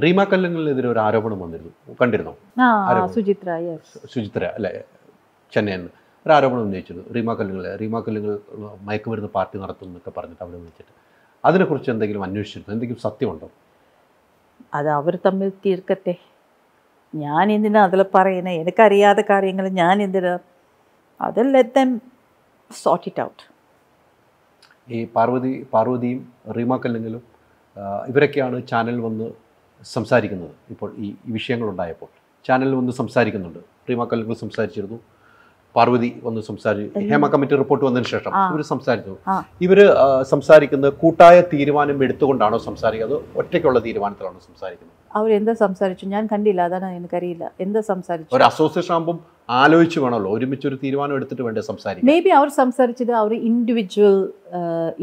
റീമ കല്ലിങ്ങലിനെതിരെ ഒരു ആരോപണം വന്നിരുന്നു, കണ്ടിരുന്നോ? സുചിത്ര അല്ലെ, ചെന്നൈയിൽ നിന്ന് ഒരു ആരോപണം ഉന്നയിച്ചിരുന്നു. റീമ കല്ലിങ്ങൽ മയക്കുമരുന്ന് പാർട്ടി നടത്തും എന്നൊക്കെ പറഞ്ഞിട്ട് അവിടെ വിളിച്ചിട്ട്. അതിനെക്കുറിച്ച് എന്തെങ്കിലും അന്വേഷിച്ചിരുന്നു? എന്തെങ്കിലും സത്യമുണ്ടോ? അത് അവർ തമ്മിൽ തീർക്കട്ടെ. ഞാൻ എന്തിനാ അതിൽ പറയുന്നത്? എനിക്കറിയാത്ത കാര്യങ്ങൾ ഞാൻ എന്തിനാ? അത് let them sort it out. ഈ പാർവതിയും റീമ കല്ലിങ്ങലും ഇവരൊക്കെയാണ് ചാനലിൽ വന്ന് സംസാരിക്കുന്നത്. ഇപ്പോൾ ഈ വിഷയങ്ങളുണ്ടായപ്പോൾ ചാനലിൽ വന്ന് സംസാരിക്കുന്നുണ്ട്. റീമ കല്ലിങ്ങൽ സംസാരിച്ചിരുന്നു, പാർവതി വന്ന് സംസാരിച്ചു. ഹേമ കമ്മിറ്റി റിപ്പോർട്ട് വന്നതിന് ശേഷം ഇവർ സംസാരിച്ചു. ഇവർ സംസാരിക്കുന്നത് കൂട്ടായ തീരുമാനം എടുത്തുകൊണ്ടാണോ സംസാരിക്കുന്നത്, ഒറ്റയ്ക്കുള്ള തീരുമാനത്തിലാണോ സംസാരിക്കുന്നത്? അവർ എന്താ സംസാരിച്ചു ഞാൻ കണ്ടില്ല, അതാണ് എനിക്കറിയില്ല. എന്താ സംസാരിച്ചു? ഒരു അസോസിയേഷൻ ആകുമ്പോൾ ആലോചിച്ച് വേണമല്ലോ, ഒരുമിച്ച് ഒരു തീരുമാനം എടുത്തിട്ട് വേണ്ടേ സംസാരിക്കും. മേ ബി അവർ സംസാരിച്ചത് അവർ ഇൻഡിവിജ്വൽ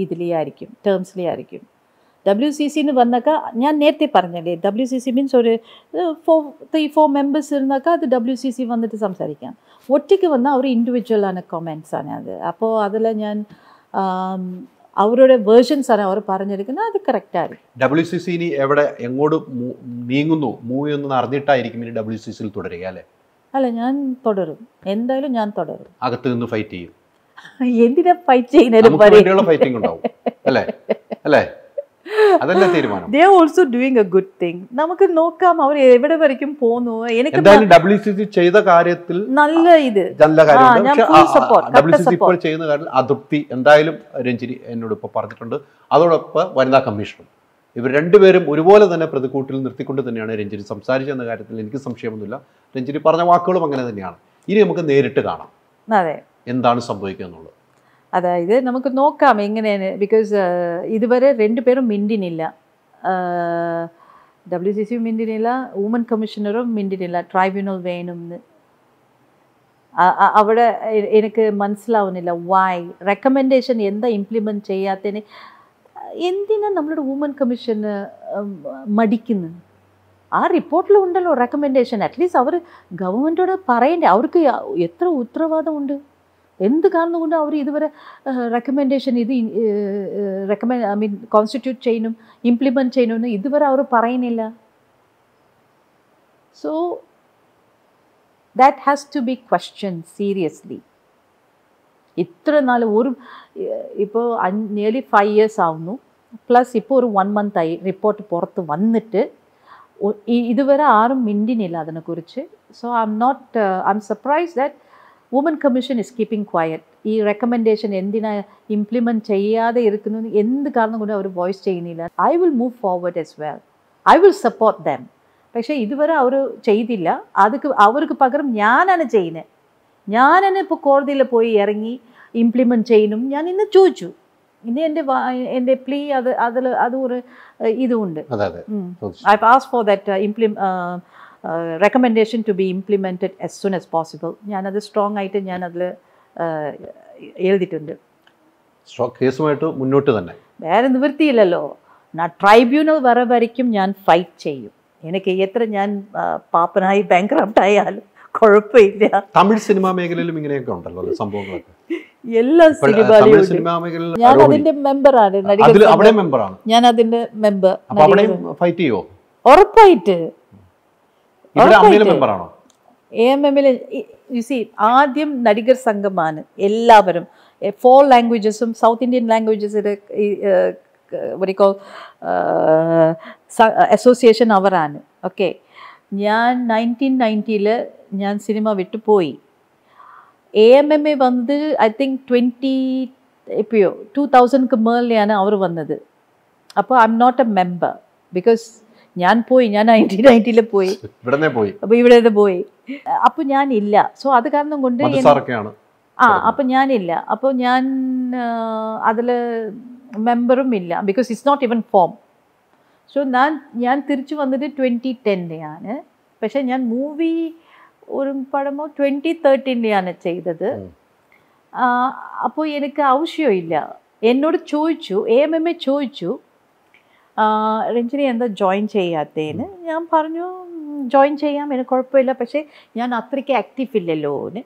ഇതിലേ ആയിരിക്കും, ടേംസിലേ ആയിരിക്കും. WCC വന്നൊക്കെ ഞാൻ നേരത്തെ പറഞ്ഞല്ലേ, WCC മീൻസ് ഒരു 3-4 മെമ്പേഴ്സ് ഇരുന്നൊക്കെ അത് WCC വന്നിട്ട് സംസാരിക്കാം. ഒറ്റയ്ക്ക് വന്നാൽ അവർ ഇൻഡിവിജ്വലാണ് കമൻസാണ് അത്. അപ്പോൾ അതിൽ ഞാൻ അവരുടെ വേർഷൻസാണ് അവർ പറഞ്ഞിരിക്കുന്നത്, അത് കറക്റ്റായിരിക്കും. WCC ഇനി എങ്ങോട്ട് നീങ്ങുന്നു, മൂവ് ചെയ്യുന്നു അറിഞ്ഞിട്ടായിരിക്കും ഇനി WCC തുടരുക അല്ലേ? അല്ല, ഞാൻ തുടരും, എന്തായാലും ഞാൻ തുടരും. അകത്ത് നിന്ന് ഫൈറ്റ് ചെയ്യും. എന്തിനാ ഫൈറ്റ് ചെയ്യുന്നത്? ഫൈറ്റിംഗ് ഉണ്ടാവും അല്ലേ? അല്ലേ? അതല്ല തീരുമാനം. They are also doing a good thing. നമുക്ക് നോക്കാം അവർ എവിടെ വരയ്ക്കും പോകുന്നു. എനിക്ക് എന്തായാലും WCC ചെയ്ത കാര്യത്തിൽ നല്ല കാര്യമുണ്ട്. WCC ഇപ്പോൾ ചെയ്യുന്ന കാര്യത്തിൽ അതൃപ്തി എന്തായാലും രഞ്ജിനി എന്നോട് ഇപ്പോൾ പറഞ്ഞിട്ടുണ്ട്. അതോടൊപ്പം വനിതാ കമ്മീഷനും ഇവർ രണ്ടുപേരും ഒരുപോലെ തന്നെ പ്രതിക്കൂട്ടിൽ നിർത്തിക്കൊണ്ട് തന്നെയാണ് രഞ്ജിനി സംസാരിച്ചെന്ന കാര്യത്തിൽ എനിക്ക് സംശയമൊന്നുമില്ല. രഞ്ജിനി പറഞ്ഞ വാക്കുകളും അങ്ങനെ തന്നെയാണ്. ഇനി നമുക്ക് നേരിട്ട് കാണാം എന്താണ് സംഭവിക്കുക എന്നുള്ളത്. അതായത് നമുക്ക് നോക്കാം എങ്ങനെയാണ്. ബിക്കോസ് ഇതുവരെ രണ്ടുപേരും മിണ്ടിനില്ല, WCC മിണ്ടിനില്ല, വുമൻ കമ്മീഷണറും മിണ്ടിനില്ല. ട്രൈബ്യൂണൽ വേണമെന്ന് അവിടെ എനിക്ക് മനസ്സിലാവുന്നില്ല. വൈ റെക്കമെൻഡേഷൻ എന്താ ഇംപ്ലിമെൻറ്റ് ചെയ്യാത്തതിന് എന്തിനാ നമ്മളുടെ വുമൻ കമ്മീഷന് മടിക്കുന്നു? ആ റിപ്പോർട്ടിൽ ഉണ്ടല്ലോ റെക്കമെൻഡേഷൻ. അറ്റ്ലീസ്റ്റ് അവർ ഗവൺമെൻറ്റോട് പറയണ്ടേ? അവർക്ക് എത്ര ഉത്തരവാദമുണ്ട്? എന്ത് കാരണം കൊണ്ട് അവർ ഇതുവരെ റെക്കമെൻഡേഷൻ കോൺസ്റ്റിറ്റ്യൂട്ട് ചെയ്യണം, ഇംപ്ലിമെൻറ്റ് ചെയ്യണമെന്ന് ഇതുവരെ അവർ പറയുന്നില്ല. So that has to be question seriously. ഇത്ര നാൾ ഇപ്പോൾ നിയർലി 5 years ആവുന്നു, പ്ലസ് ഇപ്പോൾ ഒരു 1 month ആയി റിപ്പോർട്ട് പുറത്ത് വന്നിട്ട് ഇതുവരെ ആരും മിണ്ടിനില്ല അതിനെക്കുറിച്ച്. So I'm surprised that woman commission is keeping quiet. ഈ റെക്കമെൻഡേഷൻ എന്തിനാ ഇംപ്ലിമെൻറ്റ് ചെയ്യാതെ ഇരിക്കുന്നു, എന്ത് കാരണം കൊണ്ട് അവർ വോയിസ് ചെയ്യുന്നില്ല. I will move forward as well, I will support them. പക്ഷേ ഇതുവരെ അവർ ചെയ്തില്ല. അവർക്ക് പകരം ഞാനാണ് ചെയ്യുന്നത്. ഞാനാണ് ഇപ്പോൾ കോടതിയിൽ പോയി ഇറങ്ങി ഇംപ്ലിമെൻറ്റ് ചെയ്യണം. ഞാൻ ഇന്ന് ചോദിച്ചു, ഇനി എൻ്റെ പ്ലീ അത് ഒരു ഇതുണ്ട്. I asked for that recommendation to be implemented as soon as possible. ഞാനത് സ്ട്രോങ് ആയിട്ട് ഞാനതിൽ എഴുതിയിട്ടുണ്ട്. കേസുമായിട്ട് മുന്നോട്ട് തന്നെ, വേറെ നിവൃത്തിയില്ലല്ലോ. ട്രൈബ്യൂണൽ വരയ്ക്കും ഞാൻ ഫൈറ്റ് ചെയ്യും. എനിക്ക് എത്ര ഞാൻ പാപ്പനായി ബാങ്ക്രപ്റ്റ് ആയാലും കുഴപ്പമില്ല. തമിഴ് സിനിമാ മേഖലയിലും ഇങ്ങനെയൊക്കെ ഉണ്ടല്ലോ സംഭവങ്ങളൊക്കെ. എല്ലാ സിനിമയിലും ഞാൻ അതിന്റെ മെമ്പറാണ്. ഞാൻ അതിന്റെ മെമ്പർ. ഫൈറ്റ് ചെയ്യോ? ഉറപ്പായിട്ട്. AMM-ൽ ആദ്യം നടികർ സംഘമാണ്. എല്ലാവരും 4 ലാംഗ്വേജസും സൗത്ത് ഇന്ത്യൻ ലാംഗ്വേജസിൽ അസോസിയേഷൻ അവരാണ്. ഓക്കെ, ഞാൻ 1990 ഞാൻ സിനിമ വിട്ടു പോയി. AMM വന്നത് ഐ തിങ്ക് 2000 മേളിലാണ് അവർ വന്നത്. അപ്പോൾ I'm not a member because ഞാൻ 1990 പോയി, അപ്പോൾ ഇവിടെ പോയി. അപ്പോൾ ഞാനില്ല. സോ അത് കാരണം കൊണ്ട് അപ്പം ഞാനില്ല. അപ്പോൾ ഞാൻ അതിൽ മെമ്പറും ഇല്ല, because it's not even form. So ഞാൻ തിരിച്ചു വന്നത് 2010 പക്ഷേ ഞാൻ മൂവി ഒരു പടമോ 2013 ചെയ്തത്. അപ്പോൾ എനിക്ക് ആവശ്യമില്ല. എന്നോട് ചോദിച്ചു, AMM ചോദിച്ചു, രഞ്ജിനി എന്താ ജോയിൻ ചെയ്യാത്തതിന്. ഞാൻ പറഞ്ഞു ജോയിൻ ചെയ്യാം, എനിക്ക് കുഴപ്പമില്ല, പക്ഷേ ഞാൻ അത്രയ്ക്ക് ആക്റ്റീവ് ഇല്ലല്ലോ എന്ന്.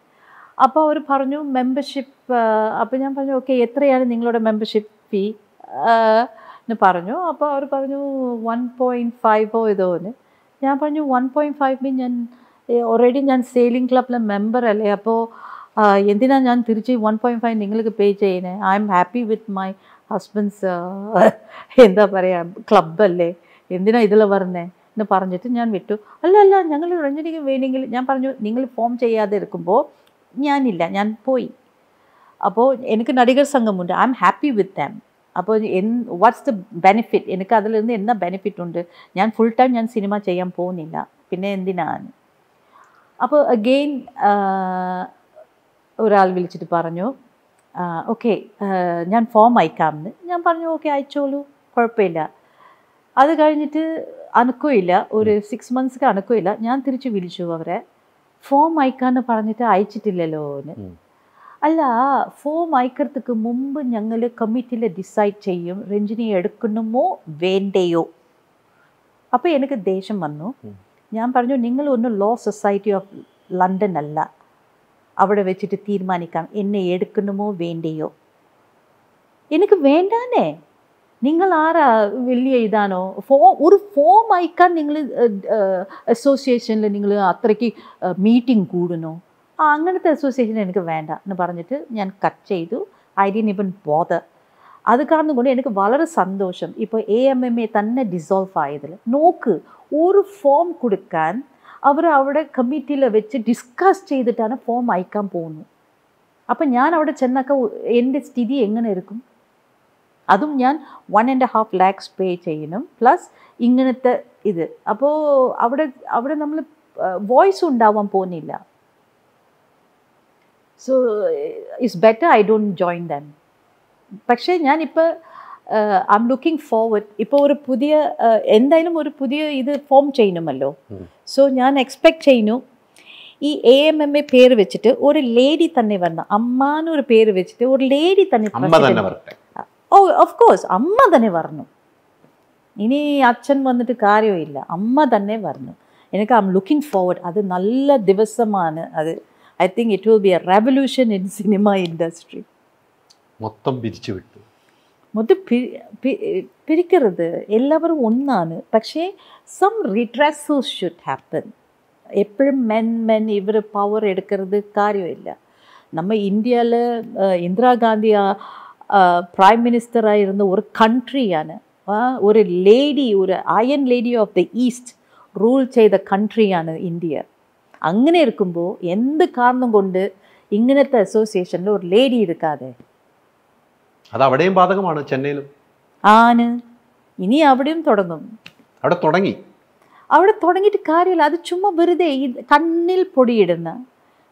അപ്പോൾ അവർ പറഞ്ഞു മെമ്പർഷിപ്പ്. അപ്പോൾ ഞാൻ പറഞ്ഞു ഓക്കെ, എത്രയാണ് നിങ്ങളുടെ മെമ്പർഷിപ്പ് ഫീ? എന്ന് പറഞ്ഞു. അപ്പോൾ അവർ പറഞ്ഞു 1.5 ഇതോന്ന്. ഞാൻ പറഞ്ഞു 1.5 ഞാൻ ഓൾറെഡി ഞാൻ സെയിലിംഗ് ക്ലബിലെ മെമ്പർ അല്ലേ, അപ്പോൾ എന്തിനാണ് ഞാൻ തിരിച്ച് 1.5 നിങ്ങൾക്ക് പേ ചെയ്യുന്നത്? I M happy with my husband's എന്താ പറയുക ക്ലബ്ബല്ലേ, എന്തിനാണ് ഇതിൽ വരുന്നത് എന്ന് പറഞ്ഞിട്ട് ഞാൻ വിട്ടു. അല്ല ഞങ്ങൾ രഞ്ജനിക്ക് വേണമെങ്കിൽ, ഞാൻ പറഞ്ഞു നിങ്ങൾ ഫോം ചെയ്യാതെ ഇരിക്കുമ്പോൾ ഞാനില്ല, ഞാൻ പോയി. അപ്പോൾ എനിക്ക് നടികർ സംഘമുണ്ട്, I M happy with them. അപ്പോൾ വാട്ട്സ് ദ ബെനിഫിറ്റ്, എനിക്ക് അതിൽ നിന്ന് എന്താ ബെനിഫിറ്റ് ഉണ്ട്? ഞാൻ ഫുൾ ടൈം ഞാൻ സിനിമ ചെയ്യാൻ പോകുന്നില്ല, പിന്നെ എന്തിനാണ്? അപ്പോൾ അഗെയിൻ ഒരാൾ വിളിച്ചിട്ട് പറഞ്ഞു ഓക്കെ ഞാൻ ഫോം അയക്കാമെന്ന്. ഞാൻ പറഞ്ഞു ഓക്കെ അയച്ചോളൂ, കുഴപ്പമില്ല. അത് കഴിഞ്ഞിട്ട് അനക്കമില്ല, ഒരു 6 months അനക്കമില്ല. ഞാൻ തിരിച്ച് വിളിച്ചു അവരെ, ഫോം അയക്കാമെന്ന് പറഞ്ഞിട്ട് അയച്ചിട്ടില്ലല്ലോ എന്ന്. അല്ല, ഫോം അയக்கிறதுக்கு മുമ്പ് ഞങ്ങൾ കമ്മിറ്റിയിൽ ഡിസൈഡ് ചെയ്യും രഞ്ജിനി എടുക്കണമോ വേണ്ടയോ. അപ്പോൾ എനിക്ക് ദേഷ്യം വന്നു. ഞാൻ പറഞ്ഞു നിങ്ങൾ ഒന്ന് ലോ സൊസൈറ്റി ഓഫ് ലണ്ടൻ അല്ല, അവിടെ വെച്ചിട്ട് തീരുമാനിക്കാം എന്നെ എടുക്കണമോ വേണ്ടയോ. എനിക്ക് വേണ്ടാനേ, നിങ്ങൾ ആരാ വലിയ ഇതാണോ? ഒരു ഫോം അയക്കാൻ നിങ്ങൾ അസോസിയേഷനിൽ നിങ്ങൾ അത്രയ്ക്ക് മീറ്റിംഗ് കൂടണോ? അങ്ങനത്തെ അസോസിയേഷൻ എനിക്ക് വേണ്ട എന്ന് പറഞ്ഞിട്ട് ഞാൻ കട്ട് ചെയ്തു. I didn't even bother. അത് കാരണം കൊണ്ട് എനിക്ക് വളരെ സന്തോഷം. ഇപ്പോൾ AMMA തന്നെ ഡിസോൾവ് ആയതിൽ. നോക്ക്, ഒരു ഫോം കൊടുക്കാൻ അവർ അവിടെ കമ്മിറ്റിയിൽ വെച്ച് ഡിസ്കസ് ചെയ്തിട്ടാണ് ഫോം അയക്കാൻ പോകുന്നത്. അപ്പം ഞാൻ അവിടെ ചെന്നൊക്കെ എൻ്റെ സ്ഥിതി എങ്ങനെ ഇരിക്കും? അതും ഞാൻ 1.5 lakhs പേ ചെയ്യണം, പ്ലസ് ഇങ്ങനത്തെ ഇത്. അപ്പോൾ അവിടെ നമ്മൾ വോയിസ് ഉണ്ടാവാൻ പോകുന്നില്ല. So it's better I don't join dum. പക്ഷേ ഞാനിപ്പോൾ ഐ എം ലുക്കിംഗ് ഫോർവേഡ്. ഇപ്പോൾ ഒരു പുതിയ എന്തായാലും ഒരു പുതിയ ഇത് ഫോം ചെയ്യണമല്ലോ. സോ ഞാൻ എക്സ്പെക്റ്റ് ചെയ്യുന്നു ഈ AMMA പേര് വെച്ചിട്ട് ഒരു ലേഡി തന്നെ വരണം. അമ്മാനൊരു പേര് വെച്ചിട്ട് ഒരു ലേഡി തന്നെ. ഓ ഓഫ് കോഴ്സ് അമ്മ തന്നെ വരണം. ഇനി അച്ഛൻ വന്നിട്ട് കാര്യമില്ല, അമ്മ തന്നെ വരണം. എനിക്ക് ഐ എം ലുക്കിംഗ് ഫോർവേഡ്. അത് നല്ല ദിവസമാണ് അത്. I think it will be A revolution in cinema industry. മൊത്തം പിരിച്ചു വിട്ടു. മൊത്തം പിരിക്കരുത്, എല്ലാവരും ഒന്നാണ്. പക്ഷേ സം റിട്രസൽസ് ഷുഡ് ഹാപ്പൻ. എപ്പോഴും മെൻ ഇവർ പവർ എടുക്കുന്നത് കാര്യമില്ല. നമ്മൾ ഇന്ത്യയിൽ ഇന്ദിരാഗാന്ധി പ്രൈം മിനിസ്റ്ററായിരുന്ന ഒരു കൺട്രിയാണ്. ഒരു ലേഡി, ഒരു iron lady of the east rule ചെയ്ത കൺട്രിയാണ് ഇന്ത്യ. അങ്ങനെ ഇരിക്കുമ്പോൾ എന്ത് കാരണം കൊണ്ട് ഇങ്ങനത്തെ അസോസിയേഷനിൽ ഒരു ലേഡി എടുക്കാതെ? അത് അവിടെയും ബാധകമാണ്, ചെന്നൈയിലും ആണ്. ഇനി അവിടെയും തുടങ്ങും. അവിടെ തുടങ്ങിയിട്ട് കാര്യമില്ല. അത് ചുമ്മാ വെറുതെ കണ്ണിൽ പൊടിയിടുന്ന.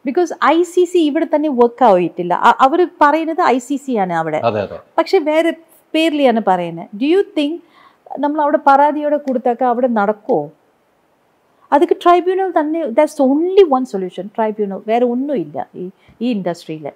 ബിക്കോസ് ICC ഇവിടെ തന്നെ വർക്ക് ആയിട്ടില്ല. അവർ പറയുന്നത് ICC ആണ് അവിടെ, പക്ഷെ വേറെ പേരിലാണ് പറയുന്നത്. ഡു യു തിങ്ക് നമ്മൾ അവിടെ പരാതിയോടെ കൊടുത്തൊക്കെ അവിടെ നടക്കുമോ? അതൊക്കെ ട്രൈബ്യൂണൽ തന്നെ. That's only one solution, tribunal. വേറെ ഒന്നുമില്ല ഈ ഇൻഡസ്ട്രിയിൽ.